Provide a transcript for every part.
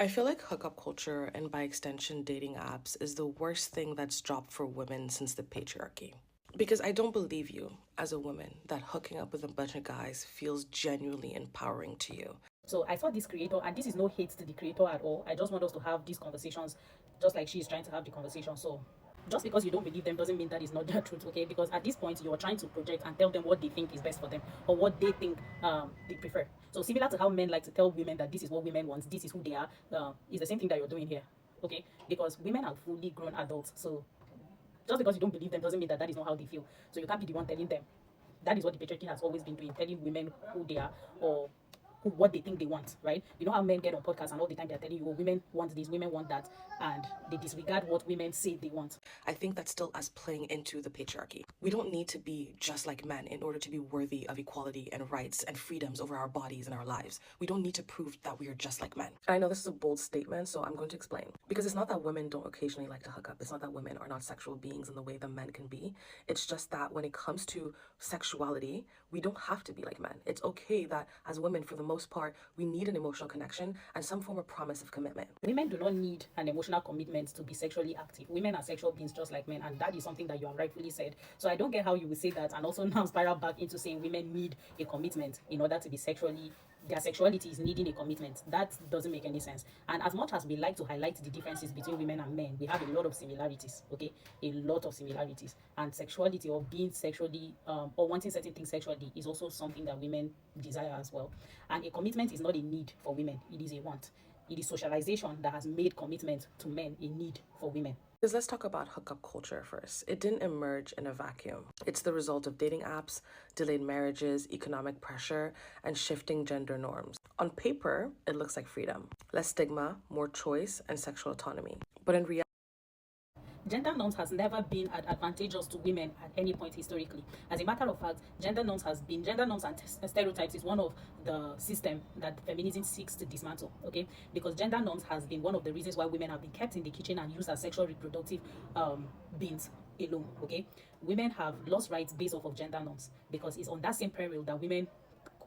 I feel like hookup culture and by extension dating apps is the worst thing that's dropped for women since the patriarchy. Because I don't believe you, as a woman, that hooking up with a bunch of guys feels genuinely empowering to you. So I saw this creator, and this is no hate to the creator at all. I just want us to have these conversations just like she's trying to have the conversation. So just because you don't believe them doesn't mean that is not their truth, okay? Because at this point, you're trying to project and tell them what they think is best for them or what they think they prefer. So similar to how men like to tell women that this is what women want, this is who they are, is the same thing that you're doing here, okay? Because women are fully grown adults. So just because you don't believe them doesn't mean that that is not how they feel. So you can't be the one telling them. That is what the patriarchy has always been doing, telling women who they are or what they think they want, right? You know how men get on podcasts and all the time they're telling you, oh, women want this, women want that, and they disregard what women say they want. I think that's still us playing into the patriarchy. We don't need to be just like men in order to be worthy of equality and rights and freedoms over our bodies and our lives. We don't need to prove that we are just like men. And I know this is a bold statement, so I'm going to explain. Because it's not that women don't occasionally like to hook up. It's not that women are not sexual beings in the way that men can be. It's just that when it comes to sexuality, we don't have to be like men. It's okay that as women, for the most part, we need an emotional connection and some form of promise of commitment. Women do not need an emotional commitment to be sexually active. Women are sexual beings just like men, and that is something that you have rightfully said. So I don't get how you would say that and also now spiral back into saying women need a commitment in order to be sexually, their sexuality is needing a commitment. That doesn't make any sense. And as much as we like to highlight the differences between women and men, we have a lot of similarities, okay? A lot of similarities. And sexuality or being sexually or wanting certain things sexually is also something that women desire as well. And a commitment is not a need for women, it is a want. It is socialization that has made commitment to men a need for women. Because let's talk about hookup culture first. It didn't emerge in a vacuum. It's the result of dating apps, delayed marriages, economic pressure, and shifting gender norms. On paper, it looks like freedom, less stigma, more choice, and sexual autonomy. But in reality, Gender norms has never been advantageous to women at any point historically. As a matter of fact, gender norms and stereotypes is one of the system that feminism seeks to dismantle, okay? Because gender norms has been one of the reasons why women have been kept in the kitchen and used as sexual reproductive beings alone, okay? Women have lost rights based off of gender norms because it's on that same peril that women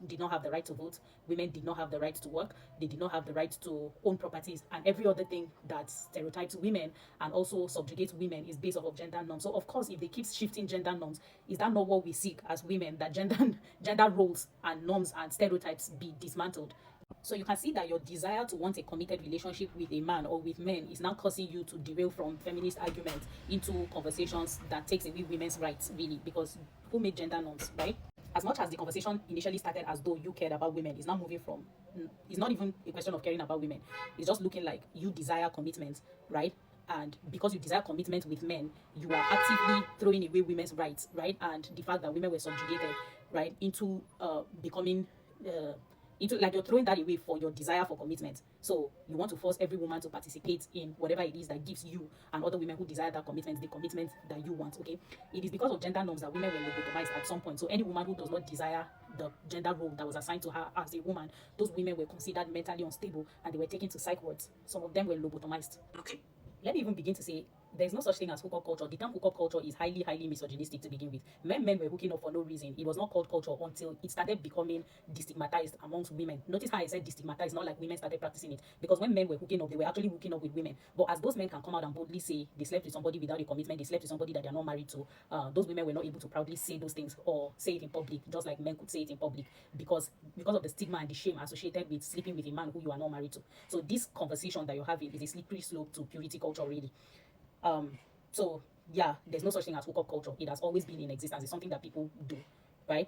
did not have the right to vote, women did not have the right to work, they did not have the right to own properties, and every other thing that stereotypes women and also subjugates women is based off of gender norms. So of course, if they keep shifting gender norms, is that not what we seek as women, that gender roles and norms and stereotypes be dismantled? So you can see that your desire to want a committed relationship with a man or with men is now causing you to derail from feminist arguments into conversations that takes away women's rights, really, because who made gender norms, right? As much as the conversation initially started as though you cared about women, it's now moving from, it's not even a question of caring about women. It's just looking like you desire commitment, right? And because you desire commitment with men, you are actively throwing away women's rights, right? And the fact that women were subjugated, right, into becoming into, like, you're throwing that away for your desire for commitment. So you want to force every woman to participate in whatever it is that gives you and other women who desire that commitment the commitment that you want, okay? It is because of gender norms that women were lobotomized at some point. So any woman who does not desire the gender role that was assigned to her as a woman, those women were considered mentally unstable and they were taken to psych wards. Some of them were lobotomized. Okay, let me even begin to say there's no such thing as hookup culture. The term hookup culture is highly, highly misogynistic to begin with. Men were hooking up for no reason. It was not called culture until it started becoming destigmatized amongst women. Notice how I said destigmatized, not like women started practicing it. Because when men were hooking up, they were actually hooking up with women. But as those men can come out and boldly say they slept with somebody without a commitment, they slept with somebody that they're not married to, those women were not able to proudly say those things or say it in public, just like men could say it in public, because of the stigma and the shame associated with sleeping with a man who you are not married to. So this conversation that you're having is a slippery slope to purity culture, really. So yeah, there's no such thing as hookup culture. It has always been in existence. It's something that people do, right?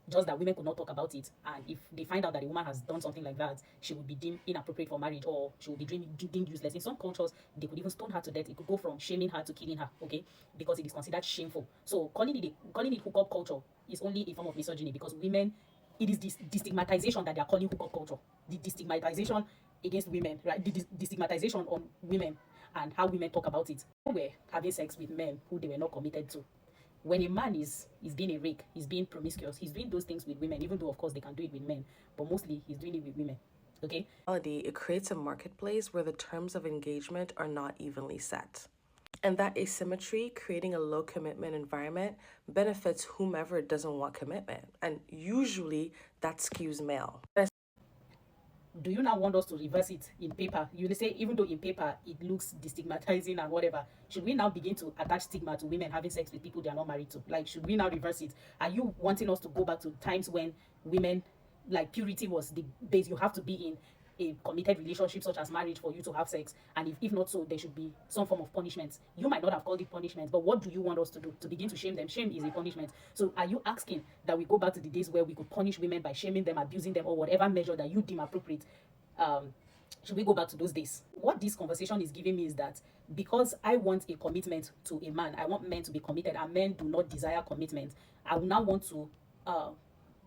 Just that women could not talk about it. And if they find out that a woman has done something like that, she would be deemed inappropriate for marriage or she would be deemed useless. In some cultures, they could even stone her to death. It could go from shaming her to killing her, okay? Because it is considered shameful. So calling it hookup culture is only a form of misogyny because women, it is this destigmatization that they are calling hookup culture. The destigmatization against women, right? The destigmatization on women and how women talk about it. We're having sex with men who they were not committed to. When a man is being a rake, he's being promiscuous, he's doing those things with women, even though of course they can do it with men, but mostly he's doing it with women. Okay? it creates a marketplace where the terms of engagement are not evenly set. And that asymmetry, creating a low commitment environment, benefits whomever doesn't want commitment. And usually that skews male. do you now want us to reverse it in paper? You say, even though in paper it looks destigmatizing and whatever, should we now begin to attach stigma to women having sex with people they are not married to? Like, should we now reverse it? Are you wanting us to go back to times when women, like, purity was the base? You have to be in a committed relationship such as marriage for you to have sex, and if not so, there should be some form of punishment. You might not have called it punishment, but what do you want us to do? To begin to shame them? Shame is a punishment. So are you asking that we go back to the days where we could punish women by shaming them, abusing them, or whatever measure that you deem appropriate? Should we go back to those days? What this conversation is giving me is that because I want a commitment to a man, I want men to be committed, and men do not desire commitment, I will now want to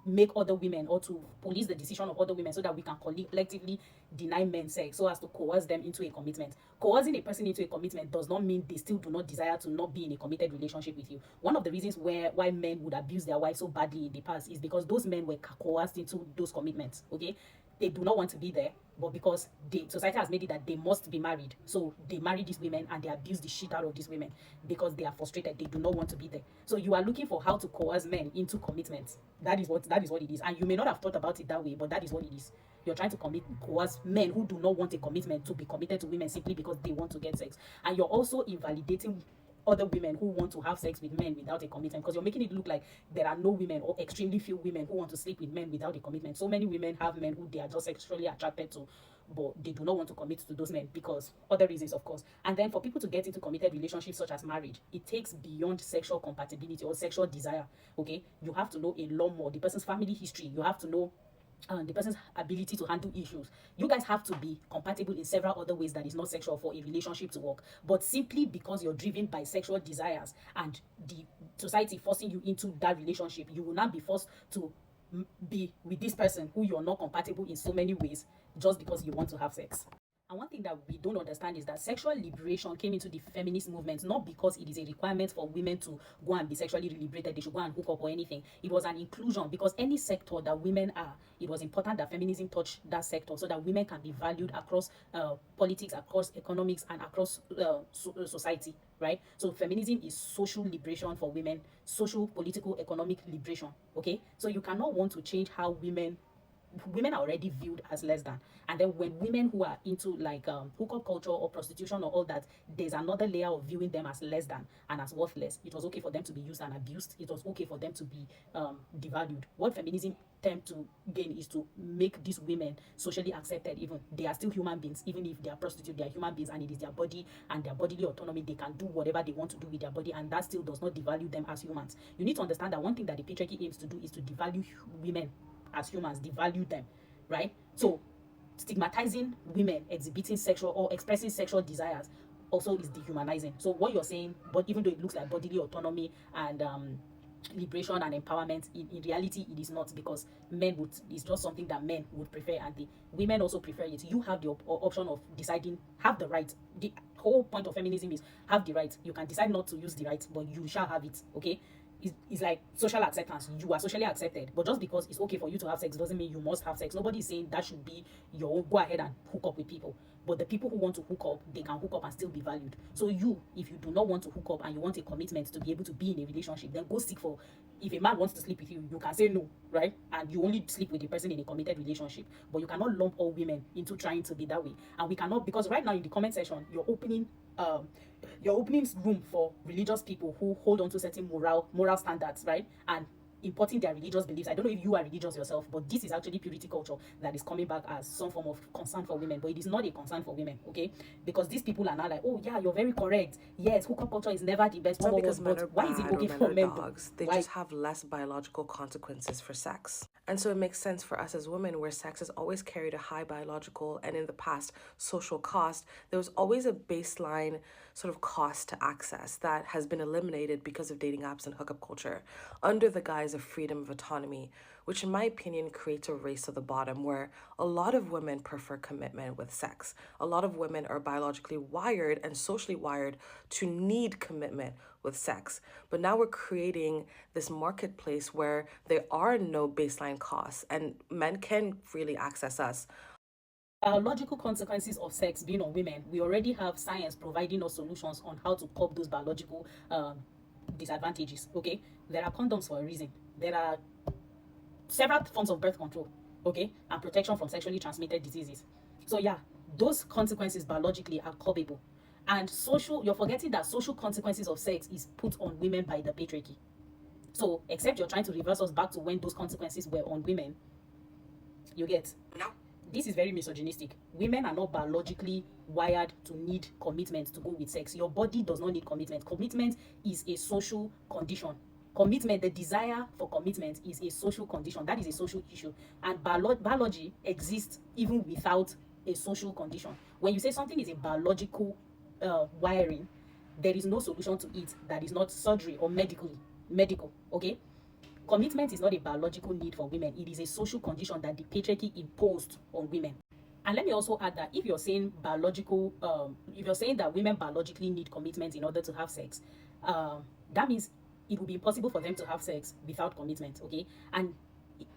make other women, or to police the decision of other women, so that we can collectively deny men sex, so as to coerce them into a commitment. Coercing a person into a commitment does not mean they still do not desire to not be in a committed relationship with you. One of the reasons why men would abuse their wives so badly in the past is because those men were coerced into those commitments. Okay, they do not want to be there, but because society has made it that they must be married, so they marry these women and they abuse the shit out of these women because they are frustrated. They do not want to be there. So you are looking for how to coerce men into commitment. That is what it is. And you may not have thought about it that way, but that is what it is. You're trying to coerce men who do not want a commitment to be committed to women simply because they want to get sex. And you're also invalidating other women who want to have sex with men without a commitment, because you're making it look like there are no women, or extremely few women, who want to sleep with men without a commitment. So many women have men who they are just sexually attracted to, but they do not want to commit to those men because other reasons, of course. And then for people to get into committed relationships such as marriage, it takes beyond sexual compatibility or sexual desire. Okay, you have to know a lot more: the person's family history. You have to know the person's ability to handle issues. You guys have to be compatible in several other ways that is not sexual for a relationship to work. But simply because you're driven by sexual desires and the society forcing you into that relationship, you will not be forced to be with this person who you're not compatible in so many ways just because you want to have sex. And one thing that we don't understand is that sexual liberation came into the feminist movement not because it is a requirement for women to go and be sexually liberated, they should go and hook up or anything. It was an inclusion, because any sector that women are, it was important that feminism touch that sector so that women can be valued across politics, across economics, and across society, right? So feminism is social liberation for women, social, political, economic liberation, okay? So you cannot want to change how women are already viewed as less than, and then when women who are into like hookup culture or prostitution or all that, there's another layer of viewing them as less than and as worthless. It was okay for them to be used and abused. It was okay for them to be devalued. What feminism tend to gain is to make these women socially accepted. Even they are still human beings. Even if they are prostitutes, they are human beings, and it is their body and their bodily autonomy. They can do whatever they want to do with their body, and that still does not devalue them as humans. You need to understand that one thing that the patriarchy aims to do is to devalue women as humans, devalue them, right? So stigmatizing women exhibiting sexual or expressing sexual desires also is dehumanizing. So what you're saying, but even though it looks like bodily autonomy and liberation and empowerment, in reality it is not, because it's just something that men would prefer, and the women also prefer it. You have the option of deciding, have the right. The whole point of feminism is have the right. You can decide not to use the right, but you shall have it, okay? It's like social acceptance. You are socially accepted, but just because it's okay for you to have sex doesn't mean you must have sex. Nobody is saying that should be your own. Go ahead and hook up with people, but the people who want to hook up, they can hook up and still be valued. So if you do not want to hook up and you want a commitment to be able to be in a relationship, then go seek for. If a man wants to sleep with you, you can say no, right? And you only sleep with the person in a committed relationship. But you cannot lump all women into trying to be that way. And we cannot, because right now in the comment section, you're opening room for religious people who hold on to certain moral standards, right? And importing their religious beliefs. I don't know if you are religious yourself, but this is actually purity culture that is coming back as some form of concern for women, but it is not a concern for women, okay? Because these people are now like, oh yeah, you're very correct. Yes, hookup culture is never the best. It's not because men are why is it bad okay or men for are men? dogs. They Why? just have less biological consequences for sex. And so it makes sense for us as women, where sex has always carried a high biological and in the past social cost. There was always a baseline sort of cost to access that has been eliminated because of dating apps and hookup culture under the guise of freedom of autonomy, which in my opinion creates a race to the bottom where a lot of women prefer commitment with sex. A lot of women are biologically wired and socially wired to need commitment with sex. But now we're creating this marketplace where there are no baseline costs and men can freely access us. Biological consequences of sex being on women, we already have science providing us solutions on how to curb those biological disadvantages, okay? There are condoms for a reason. There are several forms of birth control. okay, and protection from sexually transmitted diseases. So yeah, those consequences biologically are culpable. And social, you're forgetting that social consequences of sex is put on women by the patriarchy. So except you're trying to reverse us back to when those consequences were on women, you get. No. This is very misogynistic. Women are not biologically wired to need commitment to go with sex. Your body does not need commitment. Commitment is a social condition. Commitment, the desire for commitment, is a social condition. That is a social issue. And biology exists even without a social condition. When you say something is a biological wiring, there is no solution to it that is not surgery or medical. Okay. Commitment is not a biological need for women. It is a social condition that the patriarchy imposed on women. And let me also add that if you're saying if you're saying that women biologically need commitment in order to have sex, that means it will be impossible for them to have sex without commitment, okay? And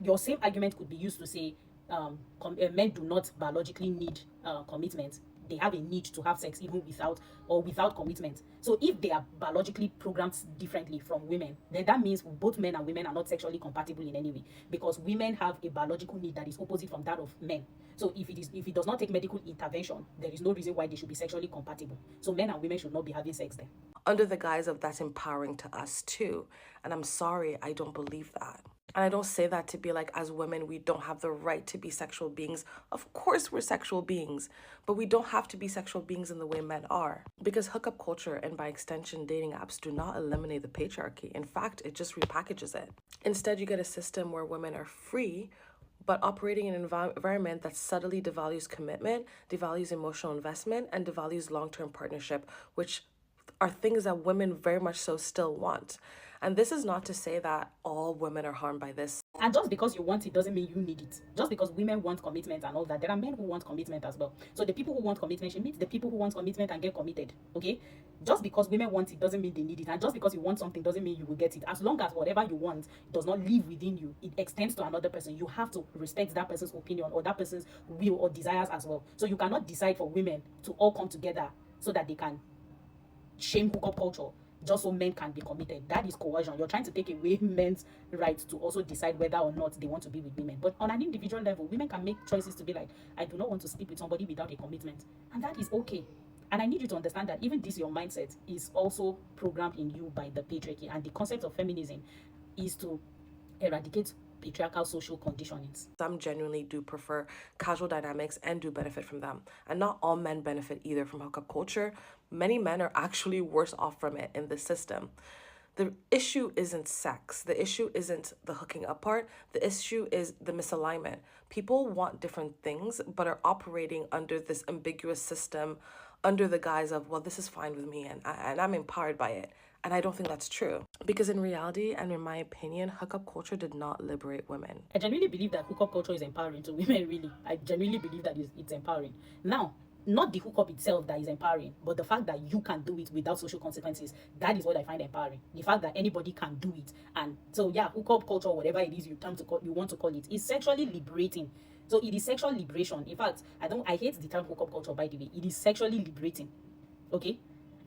your same argument could be used to say men do not biologically need commitment. They have a need to have sex even without commitment. So if they are biologically programmed differently from women, then that means both men and women are not sexually compatible in any way, because women have a biological need that is opposite from that of men. So if it does not take medical intervention, there is no reason why they should be sexually compatible. So men and women should not be having sex then. Under the guise of that's empowering to us too. And I'm sorry, I don't believe that. And I don't say that to be like, as women, we don't have the right to be sexual beings. Of course, we're sexual beings, but we don't have to be sexual beings in the way men are. Because hookup culture and by extension, dating apps do not eliminate the patriarchy. In fact, it just repackages it. Instead, you get a system where women are free, but operating in an environment that subtly devalues commitment, devalues emotional investment, and devalues long-term partnership, which are things that women very much so still want. And this is not to say that all women are harmed by this. And just because you want it doesn't mean you need it. Just because women want commitment and all that, there are men who want commitment as well. So the people who want commitment should meet the people who want commitment and get committed. Okay? Just because women want it doesn't mean they need it. And just because you want something doesn't mean you will get it. As long as whatever you want does not live within you, it extends to another person. You have to respect that person's opinion or that person's will or desires as well. So you cannot decide for women to all come together so that they can shame hookup culture just so men can be committed. That is coercion. You're trying to take away men's right to also decide whether or not they want to be with women. But on an individual level, women can make choices to be like, I do not want to sleep with somebody without a commitment. And that is okay. And I need you to understand that even this, your mindset, is also programmed in you by the patriarchy. And the concept of feminism is to eradicate patriarchal social conditionings. Some genuinely do prefer casual dynamics and do benefit from them. And not all men benefit either from hookup culture. Many men are actually worse off from it in this system. The issue isn't sex. The issue isn't the hooking up part. The issue is the misalignment. People want different things, but are operating under this ambiguous system under the guise of, well, this is fine with me and I'm empowered by it. And I don't think that's true. Because in reality, and in my opinion, hookup culture did not liberate women. I genuinely believe that hookup culture is empowering to women, really. I genuinely believe that it's empowering. Now, not the hookup itself that is empowering, but the fact that you can do it without social consequences, that is what I find empowering. The fact that anybody can do it. And so, yeah, hookup culture, whatever it is you want to call it, is sexually liberating. So it is sexual liberation. In fact, I hate the term hookup culture, by the way. It is sexually liberating. Okay?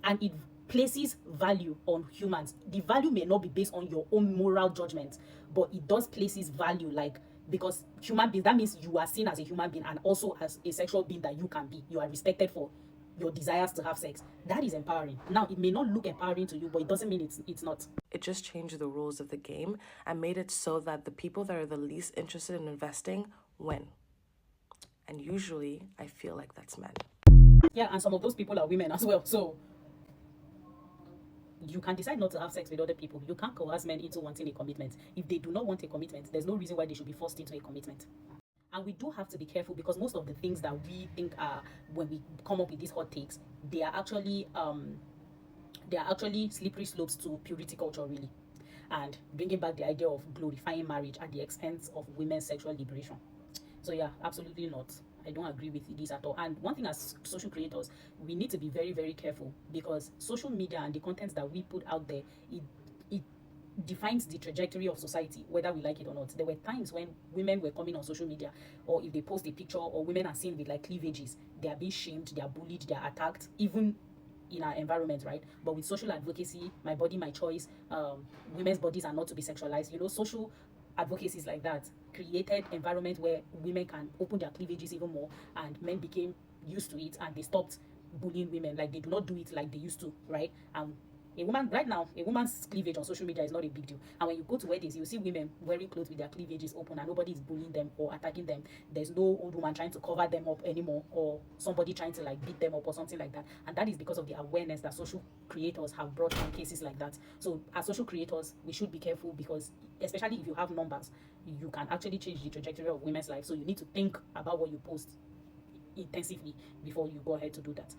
And it places value on humans. The value may not be based on your own moral judgment, but it does places value, like, because human beings, that means you are seen as a human being and also as a sexual being that you can be. You are respected for your desires to have sex. That is empowering. Now, it may not look empowering to you, but it doesn't mean it's not. It just changed the rules of the game and made it so that the people that are the least interested in investing win. And usually, I feel like that's men. Yeah, and some of those people are women as well. So you can decide not to have sex with other people. You can't coerce men into wanting a commitment. If they do not want a commitment, there's no reason why they should be forced into a commitment. And we do have to be careful, because most of the things that we think are, when we come up with these hot takes, they are actually slippery slopes to purity culture, really, and bringing back the idea of glorifying marriage at the expense of women's sexual liberation. So yeah, absolutely not. I don't agree with this at all. And one thing, as social creators, we need to be very, very careful, because social media and the contents that we put out there, it defines the trajectory of society, whether we like it or not. There were times when women were coming on social media, or if they post a picture, or women are seen with like cleavages, they are being shamed, they are bullied, they are attacked, even in our environment, right? But with social advocacy, my body, my choice, women's bodies are not to be sexualized. Social advocacies like that created environment where women can open their cleavages even more, and men became used to it and they stopped bullying women. Like, they do not do it like they used to, right? And a woman right now, a woman's cleavage on social media is not a big deal. And when you go to weddings, you see women wearing clothes with their cleavages open and nobody is bullying them or attacking them. There's no old woman trying to cover them up anymore, or somebody trying to like beat them up or something like that. And that is because of the awareness that social creators have brought in cases like that. So as social creators, we should be careful, because especially if you have numbers, you can actually change the trajectory of women's lives. So you need to think about what you post intensively before you go ahead to do that.